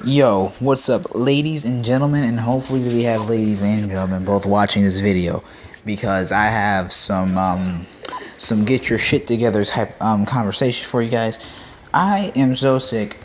Yo, what's up, ladies and gentlemen, and hopefully we have ladies and gentlemen both watching this video, because I have some get your shit together type conversation for you guys. I am so sick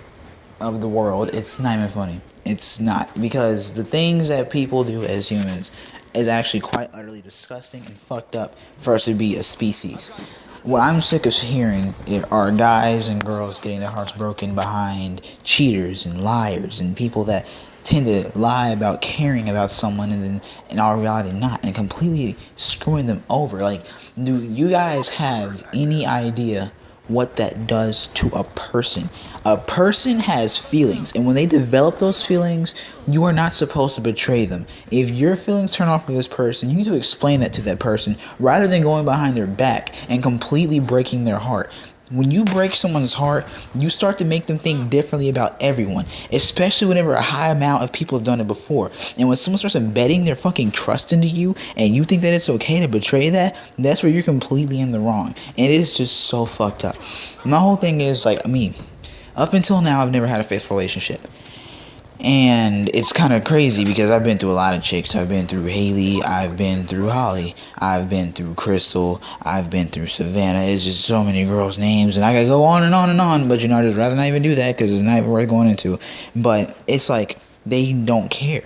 of the world. It's not even funny. It's not, because the things that people do as humans is actually quite utterly disgusting and fucked up for us to be a species. What I'm sick of hearing are guys and girls getting their hearts broken behind cheaters and liars and people that tend to lie about caring about someone and then in all reality not, and completely screwing them over. Like, do you guys have any idea what that does to a person? A person has feelings, and when they develop those feelings, you are not supposed to betray them. If your feelings turn off for this person, you need to explain that to that person rather than going behind their back and completely breaking their heart. When you break someone's heart, you start to make them think differently about everyone, especially whenever a high amount of people have done it before. And when someone starts embedding their fucking trust into you and you think that it's okay to betray that, that's where you're completely in the wrong. And it is just so fucked up. My whole thing is, like, up until now, I've never had a faithful relationship. And it's kind of crazy because I've been through a lot of chicks. I've been through Haley, I've been through Holly, I've been through Crystal, I've been through Savannah. It's just so many girls' names, and I gotta go on and on and on. But I'd just rather not even do that because it's not even worth going into. But it's like they don't care.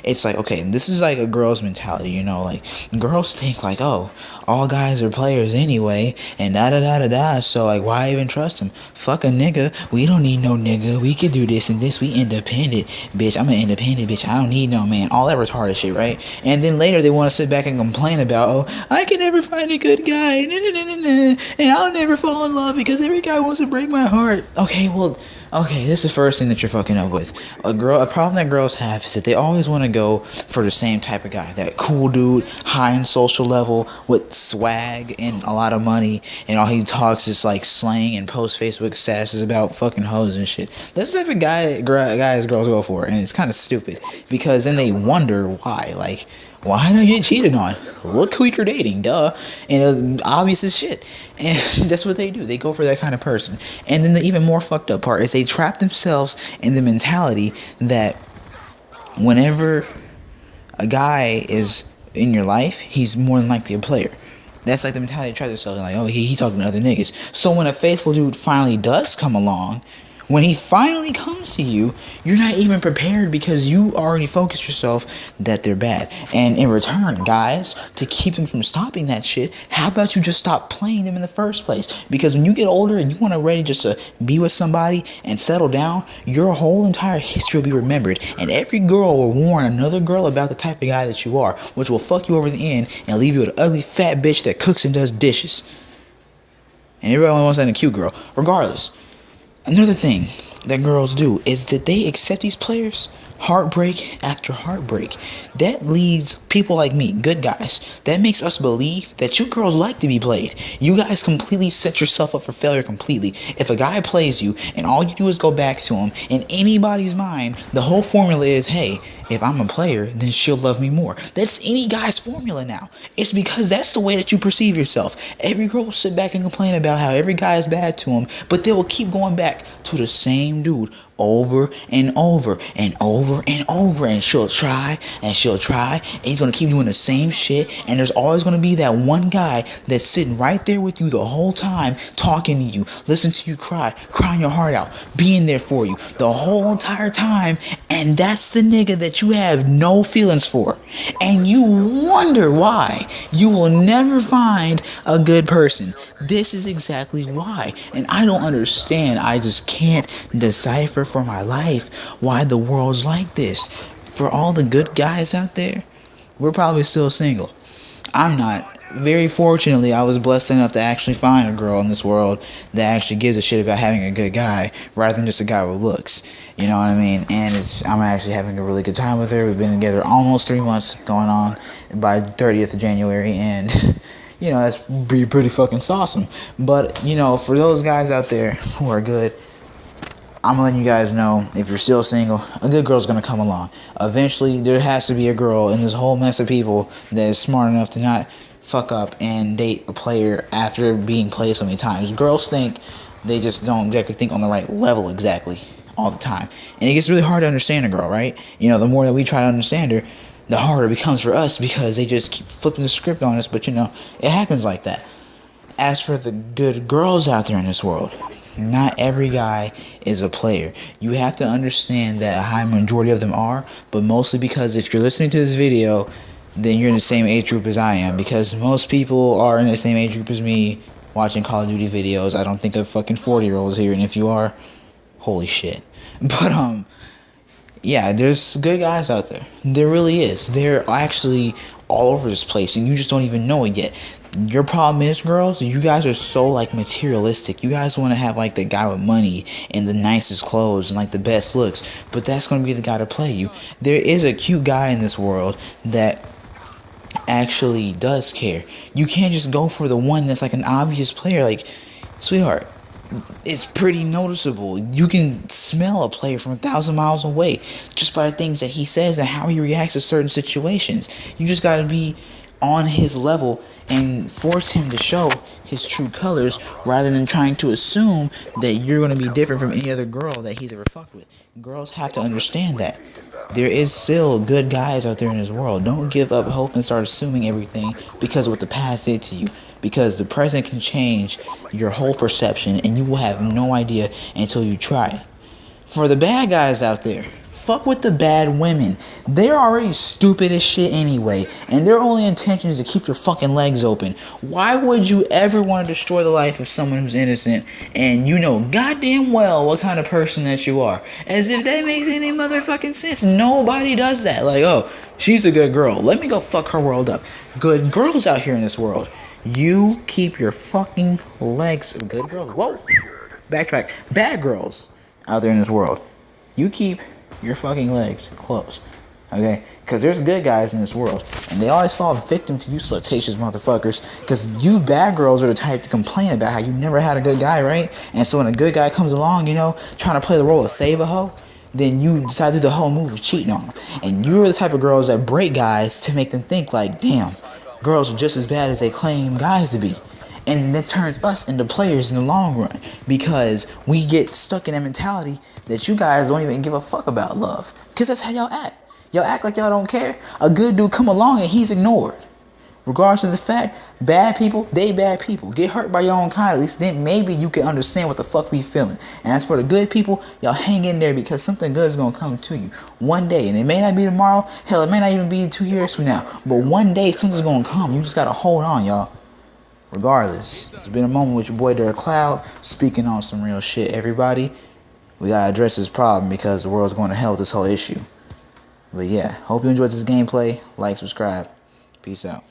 It's like, okay, this is like a girl's mentality, like girls think like, oh, all guys are players anyway, and da-da-da-da-da, so like, why even trust them? Fuck a nigga, we don't need no nigga, we can do this and this, we independent, bitch, I'm an independent bitch, I don't need no man, all that retarded shit, right? And then later they want to sit back and complain about, oh, I can never find a good guy, and I'll never fall in love because every guy wants to break my heart. Okay, this is the first thing that you're fucking up with. A problem that girls have is that they always want to go for the same type of guy. That cool dude, high in social level, with swag and a lot of money, and all he talks is like slang and post Facebook statuses about fucking hoes and shit. That's the type of guys girls go for, and it's kind of stupid, because then they wonder why. Like, why did I get cheated on? Look who you're dating, duh. And it was obvious as shit. And that's what they do. They go for that kind of person. And then the even more fucked up part is they trap themselves in the mentality that whenever a guy is in your life, he's more than likely a player. That's like the mentality they trap themselves in. Like, oh, he talking to other niggas. So when a faithful dude finally does come along, when he finally comes to you, you're not even prepared because you already focused yourself that they're bad. And in return, guys, to keep them from stopping that shit, how about you just stop playing them in the first place? Because when you get older and you want to ready just to be with somebody and settle down, your whole entire history will be remembered. And every girl will warn another girl about the type of guy that you are, which will fuck you over the end and leave you with an ugly fat bitch that cooks and does dishes. And everybody only wants that in a cute girl. Regardless. Another thing that girls do is that they accept these players heartbreak after heartbreak. That leads people like me, good guys, that makes us believe that you girls like to be played. You guys completely set yourself up for failure completely. If a guy plays you and all you do is go back to him, in anybody's mind, the whole formula is, hey, if I'm a player, then she'll love me more. That's any guy's formula now. It's because that's the way that you perceive yourself. Every girl will sit back and complain about how every guy is bad to him, but they will keep going back to the same dude over and over and over and over, and she'll try and he's gonna keep doing the same shit, and there's always gonna be that one guy that's sitting right there with you the whole time, talking to you, listening to you crying your heart out, being there for you the whole entire time, and that's the nigga that you have no feelings for, and you wonder why you will never find a good person. This is exactly why, and I don't understand. I just can't decipher for my life why the world's like this. For all the good guys out there, we're probably still single. I'm not. Very fortunately, I was blessed enough to actually find a girl in this world that actually gives a shit about having a good guy rather than just a guy with looks. You know what I mean? And I'm actually having a really good time with her. We've been together almost 3 months going on by 30th of January, and that's pretty fucking awesome. But, for those guys out there who are good, I'm letting you guys know, if you're still single, a good girl's gonna come along. Eventually, there has to be a girl in this whole mess of people that is smart enough to not fuck up and date a player after being played so many times. Girls think they just don't exactly think on the right level exactly. all the time. And it gets really hard to understand a girl, right? You know, the more that we try to understand her, the harder it becomes for us because they just keep flipping the script on us. But you know, it happens like that. As for the good girls out there in this world, not every guy is a player. You have to understand that a high majority of them are, but mostly because if you're listening to this video, then you're in the same age group as I am, because most people are in the same age group as me watching Call of Duty videos. I don't think of fucking 40-year-olds here, and if you are, holy shit. But yeah, there's good guys out there. There really is. They're actually all over this place, and you just don't even know it yet. Your problem is, girls, you guys are so, like, materialistic. You guys want to have, like, the guy with money and the nicest clothes and, like, the best looks, but that's going to be the guy to play you. There is a cute guy in this world that actually does care. You can't just go for the one that's, like, an obvious player. Like, sweetheart, it's pretty noticeable. You can smell a player from 1,000 miles away just by the things that he says and how he reacts to certain situations. You just got to be on his level and force him to show his true colors rather than trying to assume that you're going to be different from any other girl that he's ever fucked with. Girls have to understand that there is still good guys out there in this world. Don't give up hope and start assuming everything because of what the past did to you, because the present can change your whole perception and you will have no idea until you try it. For the bad guys out there, fuck with the bad women. They're already stupid as shit anyway, and their only intention is to keep their fucking legs open. Why would you ever want to destroy the life of someone who's innocent and you know goddamn well what kind of person that you are? As if that makes any motherfucking sense. Nobody does that. Like, oh, she's a good girl, let me go fuck her world up. Good girls out here in this world, you keep your fucking legs. Good girls, whoa, backtrack. Bad girls out there in this world, you keep your fucking legs closed, okay? Because there's good guys in this world, and they always fall victim to you flirtatious motherfuckers, because you bad girls are the type to complain about how you never had a good guy, right? And so when a good guy comes along, you know, trying to play the role of save a hoe, then you decide to do the whole move of cheating on them. And you're the type of girls that break guys to make them think like, damn, girls are just as bad as they claim guys to be. And that turns us into players in the long run, because we get stuck in that mentality that you guys don't even give a fuck about love. Because that's how y'all act. Y'all act like y'all don't care. A good dude come along and he's ignored. Regardless of the fact, bad people, they bad people. Get hurt by your own kind, at least then maybe you can understand what the fuck we feeling. And as for the good people, y'all hang in there, because something good is going to come to you one day. And it may not be tomorrow. Hell, it may not even be 2 years from now. But one day, something's going to come. You just got to hold on, y'all. Regardless, it's been a moment with your boy Derek Cloud, speaking on some real shit. Everybody, we gotta address this problem because the world's going to hell with this whole issue. But yeah, hope you enjoyed this gameplay. Like, subscribe. Peace out.